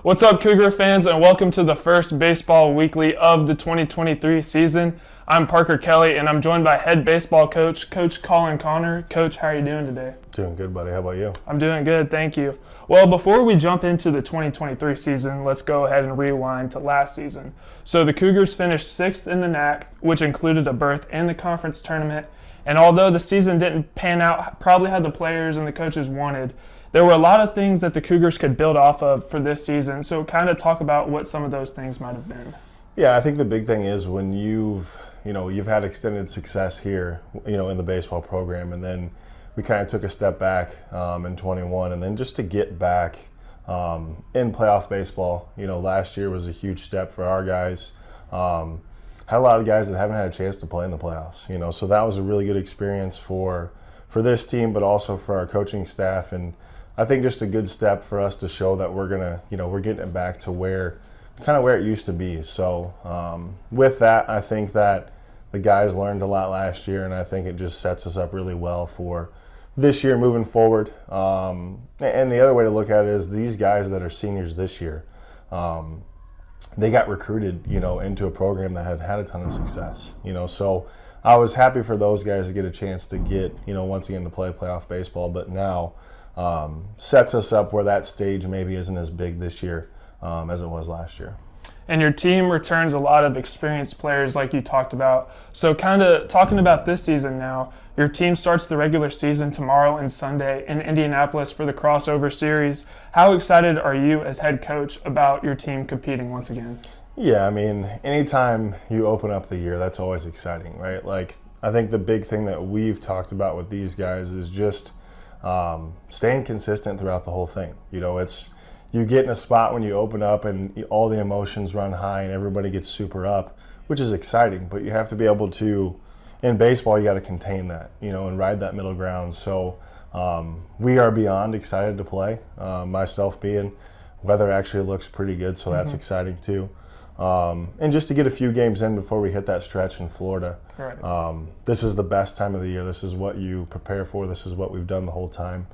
What's up, Cougar fans, and welcome to the first Baseball Weekly of the 2023 season. I'm Parker Kelly, and I'm joined by head baseball coach, Coach Colin Connor. Coach, how are you doing today? Doing good, buddy. How about you? I'm doing good, thank you. Well, before we jump into the 2023 season, let's go ahead and rewind to last season. So the Cougars finished 6th in the NAC, which included a berth in the conference tournament. And although the season didn't pan out probably how the players and the coaches wanted, there were a lot of things that the Cougars could build off of for this season. So kind of talk about what some of those things might have been. Yeah, I think the big thing is when you've had extended success here, in the baseball program, and then we kind of took a step back in 21, and then just to get back in playoff baseball, last year was a huge step for our guys. Had a lot of guys that haven't had a chance to play in the playoffs, so that was a really good experience for this team, but also for our coaching staff, and I think just a good step for us to show that we're getting it back to where it used to be. So with that, I think that the guys learned a lot last year, and I think it just sets us up really well for this year moving forward. And the other way to look at it is these guys that are seniors this year, they got recruited, into a program that had a ton of success, So I was happy for those guys to get a chance to get, once again to play playoff baseball, but now sets us up where that stage maybe isn't as big this year as it was last year. And your team returns a lot of experienced players like you talked about. So kind of talking about this season now, your team starts the regular season tomorrow and Sunday in Indianapolis for the crossover series. How excited are you as head coach about your team competing once again? Yeah, I mean, anytime you open up the year, that's always exciting, right? Like, I think the big thing that we've talked about with these guys is just staying consistent throughout the whole thing. You get in a spot when you open up and all the emotions run high and everybody gets super up, which is exciting, but you have to be able to, in baseball, you got to contain that, and ride that middle ground. So we are beyond excited to play, myself being. Weather actually looks pretty good, so that's exciting too. And just to get a few games in before we hit that stretch in Florida. Right. This is the best time of the year. This is what you prepare for. This is what we've done the whole time.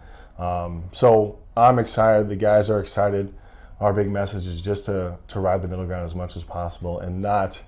So I'm excited. The guys are excited. Our big message is just to ride the middle ground as much as possible and not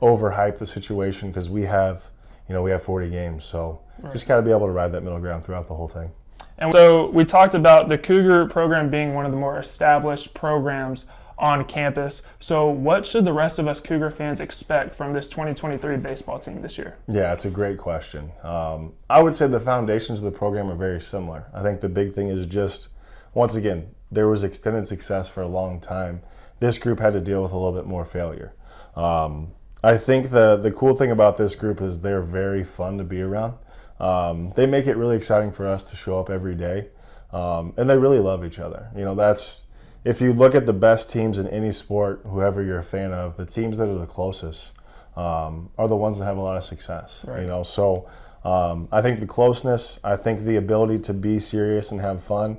overhype the situation because we have 40 games. So just got to be able to ride that middle ground throughout the whole thing. And so we talked about the Cougar program being one of the more established programs on campus. So what should the rest of us Cougar fans expect from this 2023 baseball team this year? Yeah, it's a great question. I would say the foundations of the program are very similar. I think the big thing is just, once again, there was extended success for a long time. This group had to deal with a little bit more failure. I think the cool thing about this group is they're very fun to be around. They make it really exciting for us to show up every day, and they really love each other. If you look at the best teams in any sport, whoever you're a fan of, the teams that are the closest are the ones that have a lot of success. Right. So I think the closeness, I think the ability to be serious and have fun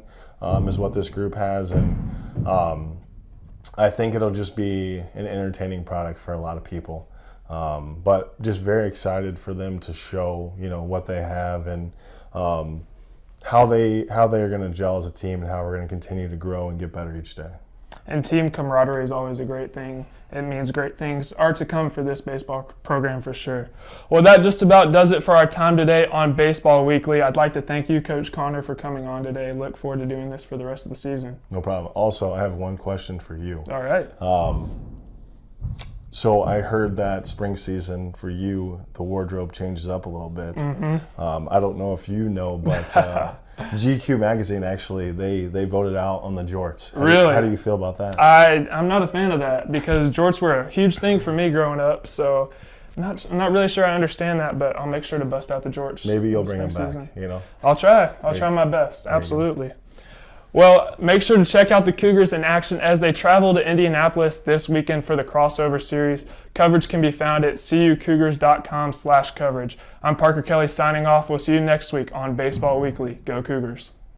is what this group has, and I think it'll just be an entertaining product for a lot of people. But just very excited for them to show what they have and how they are going to gel as a team and how we're going to continue to grow and get better each day. And team camaraderie is always a great thing. It means great things are to come for this baseball program for sure. Well, that just about does it for our time today on Baseball Weekly. I'd like to thank you, Coach Connor, for coming on today. Look forward to doing this for the rest of the season. No problem. Also, I have one question for you. All right. So I heard that spring season for you, the wardrobe changes up a little bit. I don't know if you know, but GQ magazine actually they voted out on the jorts. Really? How do you feel about that? I'm not a fan of that because jorts were a huge thing for me growing up. So I'm not really sure I understand that, but I'll make sure to bust out the jorts. Maybe you'll bring them back. Season. I'll try. I'll try my best. Absolutely. Well, make sure to check out the Cougars in action as they travel to Indianapolis this weekend for the crossover series. Coverage can be found at cucougars.com/coverage. I'm Parker Kelly signing off. We'll see you next week on Baseball Weekly. Go Cougars.